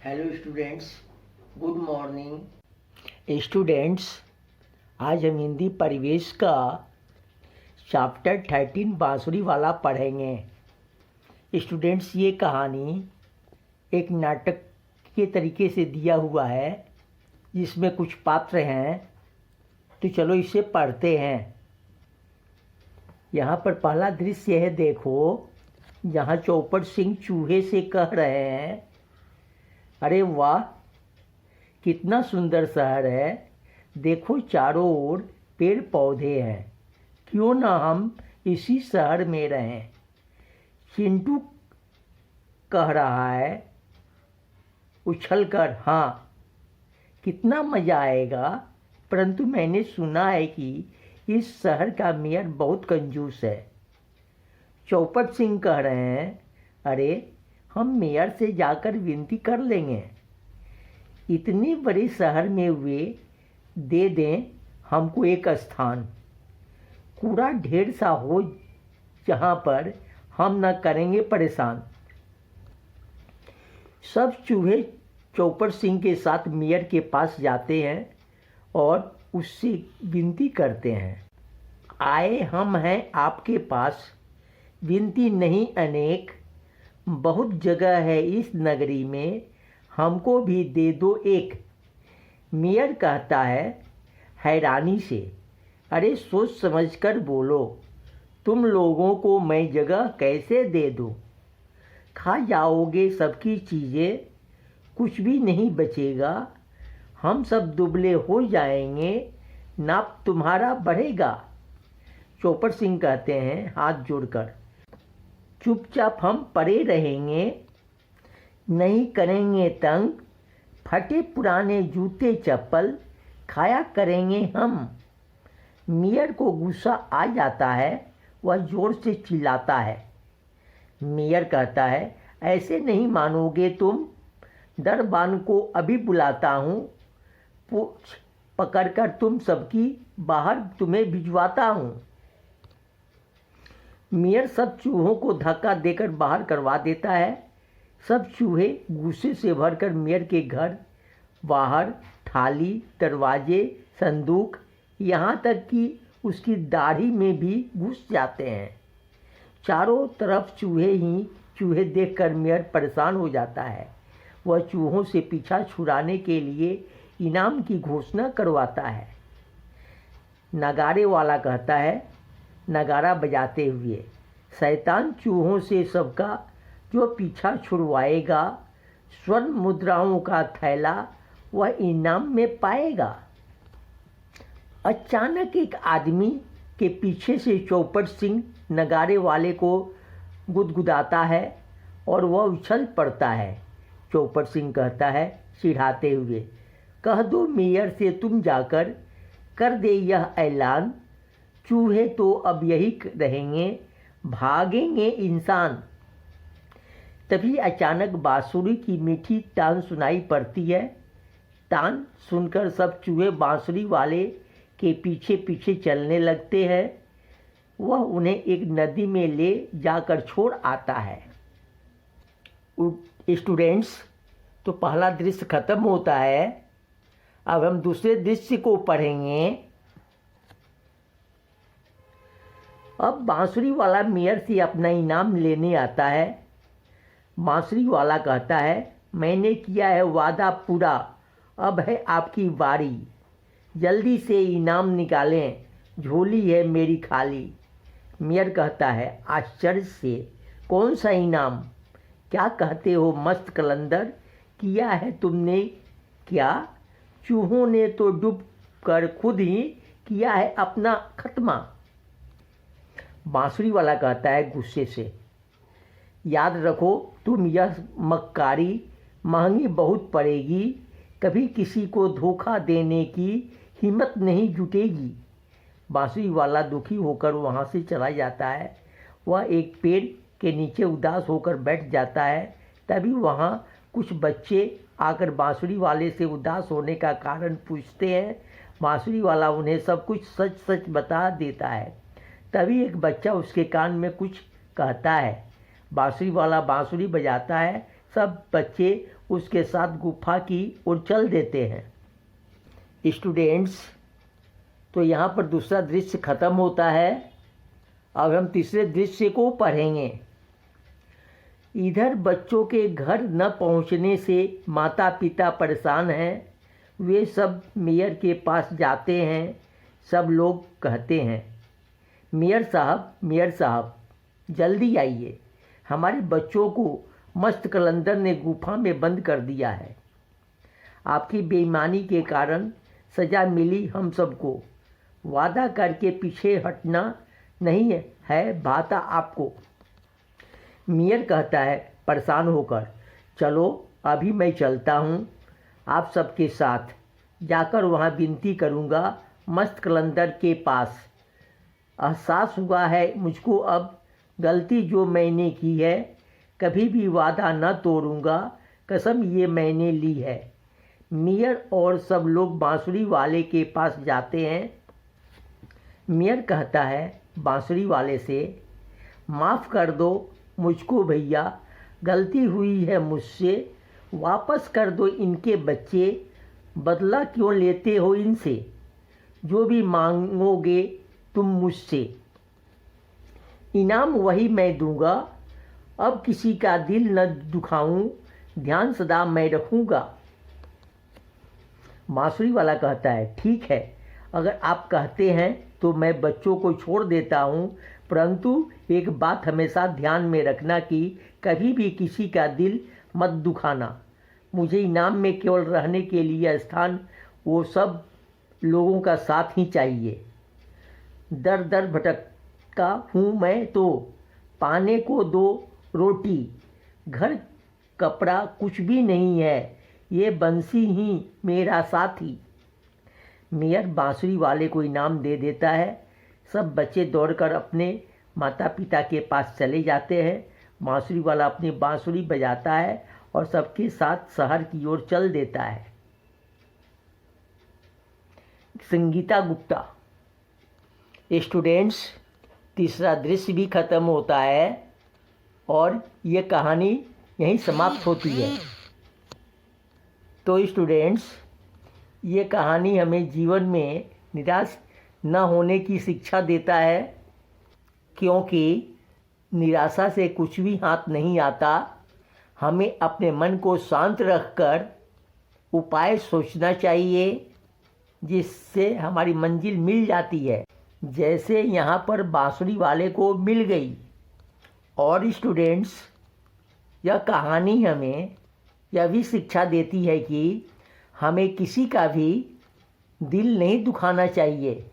Hello students, good morning. Students, आज हम हिंदी परिवेश का चैप्टर 13 बांसुरी वाला पढ़ेंगे। स्टूडेंट्स, ये कहानी एक नाटक के तरीके से दिया हुआ है जिसमें कुछ पात्र हैं। तो चलो इसे पढ़ते हैं। यहाँ पर पहला दृश्य है, देखो, जहाँ चौपड़ सिंह चूहे से कह रहे हैं, अरे वाह, कितना सुंदर शहर है। देखो, चारों ओर पेड़ पौधे हैं। क्यों ना हम इसी शहर में रहें। चिंटू कह रहा है उछलकर, हाँ, कितना मज़ा आएगा। परंतु मैंने सुना है कि इस शहर का मेयर बहुत कंजूस है। चौपड़ सिंह कह रहे हैं, अरे, हम मेयर से जाकर विनती कर लेंगे। इतने बड़े शहर में वे दे दें हमको एक स्थान, कूड़ा ढेर सा हो जहाँ पर हम न करेंगे परेशान। सब चूहे चौपड़ सिंह के साथ मेयर के पास जाते हैं और उससे विनती करते हैं, आए हम हैं आपके पास, विनती नहीं अनेक, बहुत जगह है इस नगरी में, हमको भी दे दो एक। मेयर कहता है हैरानी से, अरे सोच समझकर बोलो, तुम लोगों को मैं जगह कैसे दे दूँ। खा जाओगे सबकी चीज़ें, कुछ भी नहीं बचेगा। हम सब दुबले हो जाएंगे, नाप तुम्हारा बढ़ेगा। चौपड़ सिंह कहते हैं हाथ जोड़कर, चुपचाप हम पड़े रहेंगे, नहीं करेंगे तंग। फटे पुराने जूते चप्पल खाया करेंगे हम। मेयर को गुस्सा आ जाता है, वह जोर से चिल्लाता है। मेयर कहता है, ऐसे नहीं मानोगे तुम, दरबान को अभी बुलाता हूँ, पूछ पकड़कर तुम सबकी बाहर तुम्हें भिजवाता हूँ। मेयर सब चूहों को धक्का देकर बाहर करवा देता है। सब चूहे गुस्से से भरकर मेयर के घर बाहर थाली, दरवाजे, संदूक, यहाँ तक कि उसकी दाढ़ी में भी घुस जाते हैं। चारों तरफ चूहे ही चूहे देखकर मेयर परेशान हो जाता है। वह चूहों से पीछा छुड़ाने के लिए इनाम की घोषणा करवाता है। नगाड़े वाला कहता है, नगाड़ा बजाते हुए, शैतान चूहों से सबका जो पीछा छुड़वाएगा, स्वर्ण मुद्राओं का थैला वह इनाम में पाएगा। अचानक एक आदमी के पीछे से चौपड़ सिंह नगाड़े वाले को गुदगुदाता है और वह उछल पड़ता है। चौपड़ सिंह कहता है चिढ़ाते हुए, कह दो मेयर से तुम जाकर कर दे यह ऐलान, चूहे तो अब यही रहेंगे, भागेंगे इंसान। तभी अचानक बांसुरी की मीठी तान सुनाई पड़ती है। तान सुनकर सब चूहे बांसुरी वाले के पीछे पीछे चलने लगते हैं। वह उन्हें एक नदी में ले जाकर छोड़ आता है। स्टूडेंट्स, तो पहला दृश्य खत्म होता है। अब हम दूसरे दृश्य को पढ़ेंगे। अब बांसुरी वाला मेयर से अपना इनाम लेने आता है। बांसुरी वाला कहता है, मैंने किया है वादा पूरा, अब है आपकी बारी, जल्दी से इनाम निकालें, झोली है मेरी खाली। मेयर कहता है आश्चर्य से, कौन सा इनाम, क्या कहते हो मस्त कलंदर, किया है तुमने क्या, चूहों ने तो डूब कर खुद ही किया है अपना खत्मा। बांसुरी वाला कहता है गुस्से से, याद रखो तुम यह मक्कारी महंगी बहुत पड़ेगी, कभी किसी को धोखा देने की हिम्मत नहीं जुटेगी। बांसुरी वाला दुखी होकर वहाँ से चला जाता है। वह एक पेड़ के नीचे उदास होकर बैठ जाता है। तभी वहाँ कुछ बच्चे आकर बांसुरी वाले से उदास होने का कारण पूछते हैं। बांसुरी वाला उन्हें सब कुछ सच सच बता देता है। तभी एक बच्चा उसके कान में कुछ कहता है। बांसुरी वाला बांसुरी बजाता है। सब बच्चे उसके साथ गुफा की ओर चल देते हैं। स्टूडेंट्स, तो यहाँ पर दूसरा दृश्य खत्म होता है। अब हम तीसरे दृश्य को पढ़ेंगे। इधर बच्चों के घर न पहुँचने से माता पिता परेशान हैं। वे सब मेयर के पास जाते हैं। सब लोग कहते हैं, मेयर साहब जल्दी आइए, हमारे बच्चों को मस्त कलंदर ने गुफा में बंद कर दिया है। आपकी बेईमानी के कारण सज़ा मिली हम सबको। वादा करके पीछे हटना नहीं है भाता आपको। मेयर कहता है परेशान होकर, चलो अभी मैं चलता हूँ आप सबके साथ। जाकर वहाँ विनती करूँगा मस्त कलंदर के पास। एहसास हुआ है मुझको अब गलती जो मैंने की है। कभी भी वादा न तोड़ूंगा, कसम ये मैंने ली है। मेयर और सब लोग बांसुरी वाले के पास जाते हैं। मेयर कहता है बांसुरी वाले से, माफ़ कर दो मुझको भैया, गलती हुई है मुझसे। वापस कर दो इनके बच्चे, बदला क्यों लेते हो इनसे। जो भी मांगोगे तुम मुझसे, इनाम वही मैं दूंगा। अब किसी का दिल न दुखाऊं, ध्यान सदा मैं रखूंगा। बांसुरी वाला कहता है, ठीक है, अगर आप कहते हैं तो मैं बच्चों को छोड़ देता हूं, परंतु एक बात हमेशा ध्यान में रखना कि कभी भी किसी का दिल मत दुखाना। मुझे इनाम में केवल रहने के लिए स्थान, वो सब लोगों का साथ ही चाहिए। दर दर भटकता हूँ मैं तो, पाने को दो रोटी। घर कपड़ा कुछ भी नहीं है, ये बंसी ही मेरा साथी। मेयर बांसुरी वाले को इनाम दे देता है। सब बच्चे दौड़कर अपने माता पिता के पास चले जाते हैं। बांसुरी वाला अपनी बांसुरी बजाता है और सबके साथ शहर की ओर चल देता है। संगीता गुप्ता। स्टूडेंट्स, तीसरा दृश्य भी खत्म होता है और ये कहानी यहीं समाप्त होती है। तो स्टूडेंट्स, ये कहानी हमें जीवन में निराश न होने की शिक्षा देता है, क्योंकि निराशा से कुछ भी हाथ नहीं आता। हमें अपने मन को शांत रखकर उपाय सोचना चाहिए, जिससे हमारी मंजिल मिल जाती है, जैसे यहाँ पर बांसुरी वाले को मिल गई। और स्टूडेंट्स, यह कहानी हमें यह भी शिक्षा देती है कि हमें किसी का भी दिल नहीं दुखाना चाहिए।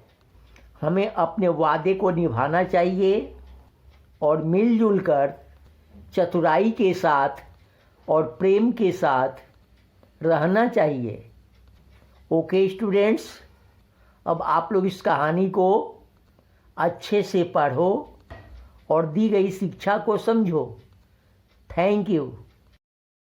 हमें अपने वादे को निभाना चाहिए और मिलजुल कर चतुराई के साथ और प्रेम के साथ रहना चाहिए। ओके स्टूडेंट्स, अब आप लोग इस कहानी को अच्छे से पढ़ो और दी गई शिक्षा को समझो। Thank you.